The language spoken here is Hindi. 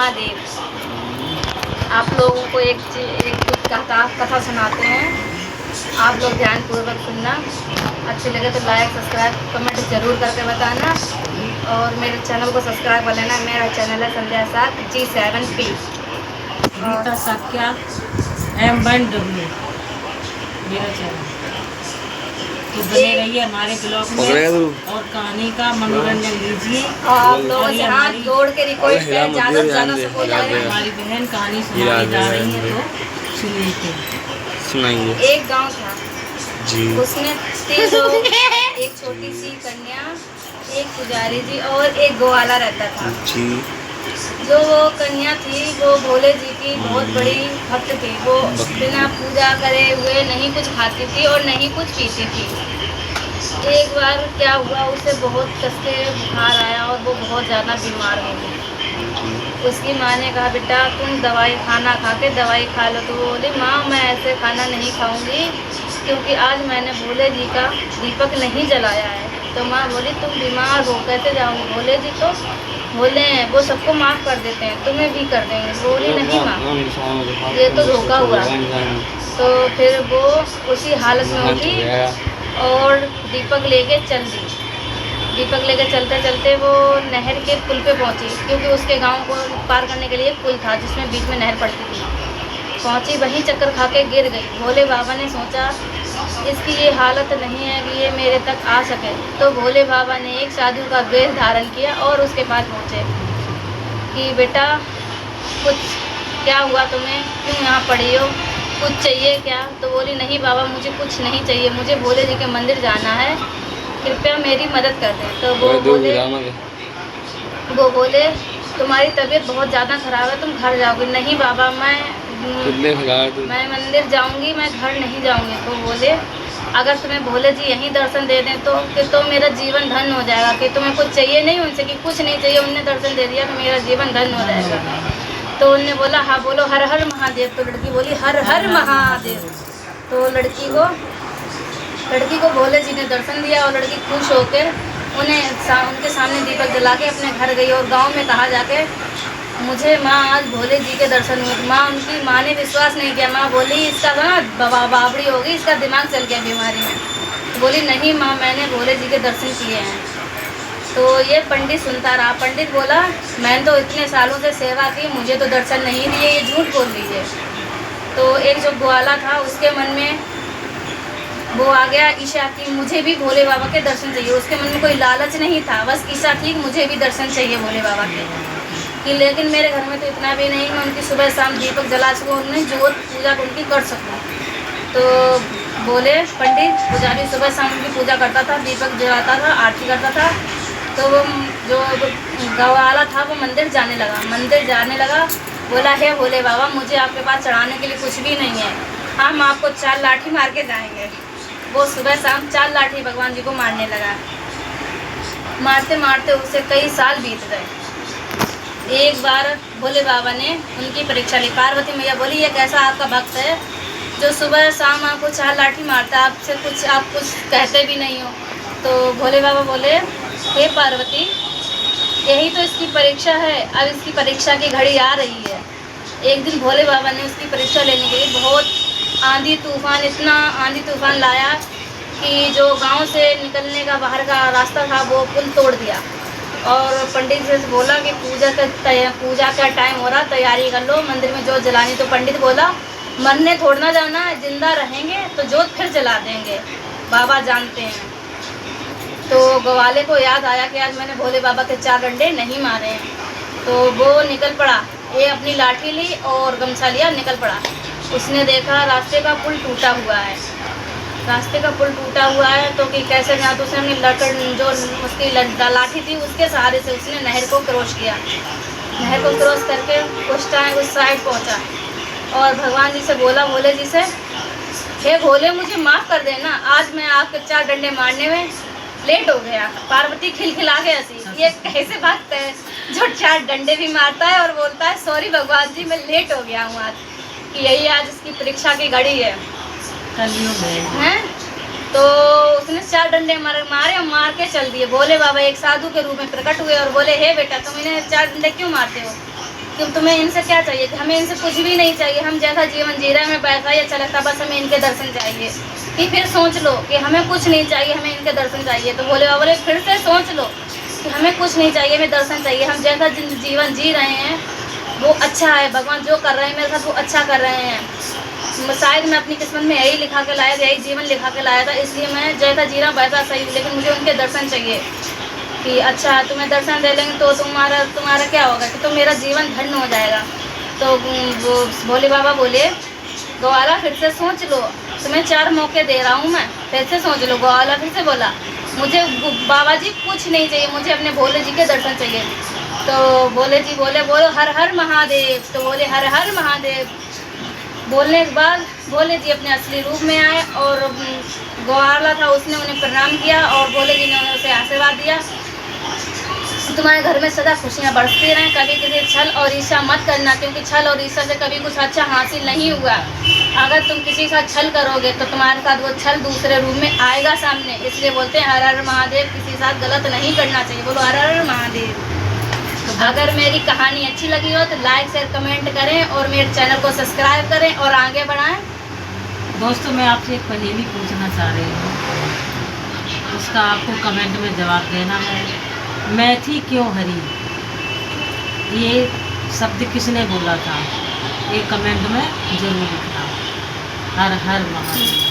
महादेव। आप लोगों को एक कथा सुनाते हैं, आप लोग ध्यानपूर्वक सुनना। अच्छे लगे तो लाइक सब्सक्राइब कमेंट जरूर करके बताना और मेरे चैनल को सब्सक्राइब कर लेना। मेरा चैनल है संध्या साथ G7P गीता साक्या M1W मेरा चैनल। तो बने रहिए हमारे ब्लॉग में और कहानी का मनोरंजन लीजिए। आप लोगों से हाथ जोड़ के रिक्वेस्ट है, ज़्यादा से ज़्यादा सपोर्ट करें। हमारी बहन कहानी सुनाई जा रही है तो सुनाइए। एक गांव था जी, उसमें 3 लोग, एक छोटी सी कन्या, एक पुजारी जी और एक ग्वाला रहता था जी। जो वो कन्या थी वो भोले जी की बहुत बड़ी भक्त थी। वो बिना पूजा करे हुए नहीं कुछ खाती थी और नहीं कुछ पीती थी। एक बार क्या हुआ, उसे बहुत कष्ट बुखार आया और वो बहुत ज़्यादा बीमार हो गई। उसकी माँ ने कहा बेटा तुम खाना खा के दवाई खा लो। तो वो बोली माँ मैं ऐसे खाना नहीं खाऊंगी क्योंकि आज मैंने भोले जी का दीपक नहीं जलाया है। तो माँ बोली तुम बीमार हो कैसे जाओगी? भोले जी तो बोले हैं वो सबको माफ़ कर देते हैं, तुम्हें भी कर देंगे। बोली नहीं माँ ये तो धोखा हुआ। तो फिर वो उसी हालत में उठी और दीपक लेके चल दी। दीपक लेके चलते चलते वो नहर के पुल पे पहुंची, क्योंकि उसके गांव को पार करने के लिए पुल था जिसमें बीच में नहर पड़ती थी। पहुंची, वहीं चक्कर खा के गिर गई। भोले बाबा ने सोचा इसकी ये हालत नहीं है कि ये मेरे तक आ सके। तो भोले बाबा ने एक साधु का वेश धारण किया और उसके पास पहुँचे कि बेटा कुछ क्या हुआ तुम्हें, क्यों यहाँ पड़ी हो, कुछ चाहिए क्या? तो बोली नहीं बाबा मुझे कुछ नहीं चाहिए, मुझे भोले जी के मंदिर जाना है, कृपया मेरी मदद कर दें। तो वो बोले तुम्हारी तबीयत बहुत ज़्यादा ख़राब है, तुम घर जाओगे? नहीं बाबा मैं मंदिर जाऊंगी, मैं घर नहीं जाऊंगी। तो बोले अगर तुम्हें भोले जी यहीं दर्शन दे दें तो फिर तो मेरा जीवन धन्य हो जाएगा। कि तुम्हें कुछ चाहिए नहीं उनसे, कि कुछ नहीं चाहिए, उनने दर्शन दे दिया तो मेरा जीवन धन्य हो जाएगा। तो उनने बोला हाँ बोलो हर हर महादेव। तो लड़की बोली हर हर महादेव। तो लड़की को भोले जी ने दर्शन दिया और लड़की खुश होकर उनके सामने दीपक जला के अपने घर गई और गांव में कहा जाके मुझे माँ आज भोले जी के दर्शन हुए। उनकी माँ ने विश्वास नहीं किया। माँ बोली इसका ना बाबड़ी होगी, इसका दिमाग चल गया बीमारी में। तो बोली नहीं माँ मैंने भोले जी के दर्शन किए हैं। तो ये पंडित सुनता रहा। पंडित बोला मैंने तो इतने सालों से सेवा की, मुझे तो दर्शन नहीं दिए, ये झूठ बोल लीजिए। तो एक जो ग्वाला था उसके मन में वो आ गया ईशा की मुझे भी भोले बाबा के दर्शन चाहिए। उसके मन में कोई लालच नहीं था, बस ईशा थी मुझे भी दर्शन चाहिए भोले बाबा के। कि लेकिन मेरे घर में तो इतना भी नहीं, मैं उनकी सुबह शाम दीपक जला सकूँ, उन्हें जोत पूजा उनकी कर सकूँ। तो बोले पंडित पुजारी सुबह शाम उनकी पूजा करता था, दीपक जलाता था, आरती करता था। तो वो जो गवाला था वो मंदिर जाने लगा। बोला हे भोले बाबा मुझे आपके पास चढ़ाने के लिए कुछ भी नहीं है, हम आपको 4 लाठी मार के जाएंगे। वो सुबह शाम 4 लाठी भगवान जी को मारने लगा। मारते मारते उसे कई साल बीत गए। एक बार भोले बाबा ने उनकी परीक्षा ली। पार्वती मैया बोली ये कैसा आपका भक्त है जो सुबह शाम आपको 4 लाठी मारता है, आप कुछ कहते भी नहीं हो। तो भोले बाबा बोले हे पार्वती यही तो इसकी परीक्षा है, अब इसकी परीक्षा की घड़ी आ रही है। एक दिन भोले बाबा ने उसकी परीक्षा लेने के लिए बहुत इतना आंधी तूफान लाया कि जो गांव से निकलने का बाहर का रास्ता था वो पुल तोड़ दिया। और पंडित से बोला कि पूजा का टाइम हो रहा, तैयारी कर लो, मंदिर में जोत जलानी। तो पंडित बोला मरने थोड़ा ना जाना है, जिंदा रहेंगे तो जोत फिर जला देंगे, बाबा जानते हैं। तो ग्वाले को याद आया कि आज मैंने भोले बाबा के 4 डंडे नहीं मारे हैं। तो वो निकल पड़ा, ये अपनी लाठी ली और गमछा लिया, निकल पड़ा। उसने देखा रास्ते का पुल टूटा हुआ है। तो कि कैसे जहाँ तो उसने अपनी लकड़ जो उसकी लाठी थी उसके सहारे से उसने नहर को क्रॉस किया। नहर को क्रॉस करके उस साइड पहुँचा और भगवान जी से बोला भोले जी से हे भोले मुझे माफ़ कर देना, आज मैं आपके 4 डंडे मारने में लेट हो गया। पार्वती खिलखिला के हंसी, ये कैसे भक्त है जो 4 डंडे भी मारता है और बोलता है सॉरी भगवान जी मैं लेट हो गया हूँ आज, कि यही आज इसकी परीक्षा की घड़ी है। तो उसने 4 डंडे मारे और मार के चल दिए। भोले बाबा एक साधु के रूप में प्रकट हुए और बोले हे बेटा तुम इन्हें 4 डंडे क्यों मारते हो? कि तुम्हें इनसे क्या चाहिए, कि हमें इनसे कुछ भी नहीं चाहिए, हम जैसा जीवन जी रहे हैं हमें वैसा ही अच्छा लगता, बस हमें इनके दर्शन चाहिए। कि फिर सोच लो कि हमें कुछ नहीं चाहिए, हमें इनके दर्शन चाहिए। तो भोले बाबा बोले फिर से सोच लो कि हमें कुछ नहीं चाहिए, हमें दर्शन चाहिए। हम जैसा जीवन जी रहे हैं वो अच्छा है, भगवान जो कर रहे हैं मेरे साथ वो अच्छा कर रहे हैं। शायद मैं अपनी किस्मत में यही लिखा के लाया था, यही जीवन लिखा के लाया था, इसलिए मैं जैसा जी रहा हूँ वैसा सही हूँ। लेकिन मुझे उनके दर्शन चाहिए कि अच्छा तुम्हें दर्शन दे लेंगे तो तुम्हारा क्या होगा कि तो मेरा जीवन धन्य हो जाएगा। तो वो भोले बाबा बोले ग्वाला फिर से सोच लो, तुम्हें 4 मौके दे रहा हूँ मैं, फिर से सोच लो। ग्वाला फिर से बोला मुझे बाबा जी कुछ नहीं चाहिए, मुझे अपने भोले जी के दर्शन चाहिए। तो भोले जी बोले बोलो हर हर महादेव। तो बोले हर हर महादेव बोलने के बाद भोले जी अपने असली रूप में आए और ग्वाला था उसने उन्हें प्रणाम किया और भोले जी ने उसे आशीर्वाद दिया तुम्हारे घर में सदा खुशियाँ बरसती रहें, कभी किसी छल और ईर्ष्या मत करना, क्योंकि छल और ईर्ष्या से कभी कुछ अच्छा हासिल नहीं हुआ। अगर तुम किसी के साथ छल करोगे तो तुम्हारे साथ वो छल दूसरे रूप में आएगा सामने। इसलिए बोलते हैं हर हर महादेव, किसी के साथ गलत नहीं करना चाहिए। बोलो हर हर महादेव। तो अगर मेरी कहानी अच्छी लगी हो तो लाइक शेयर कमेंट करें और मेरे चैनल को सब्सक्राइब करें और आगे बढ़ाएं। दोस्तों मैं आपसे एक पहेली पूछना चाह रही हूँ, उसका आपको कमेंट में जवाब देना है। मैं थी क्यों हरी, ये शब्द किसने बोला था, ये कमेंट में ज़रूर लिखना। हर हर महादेव।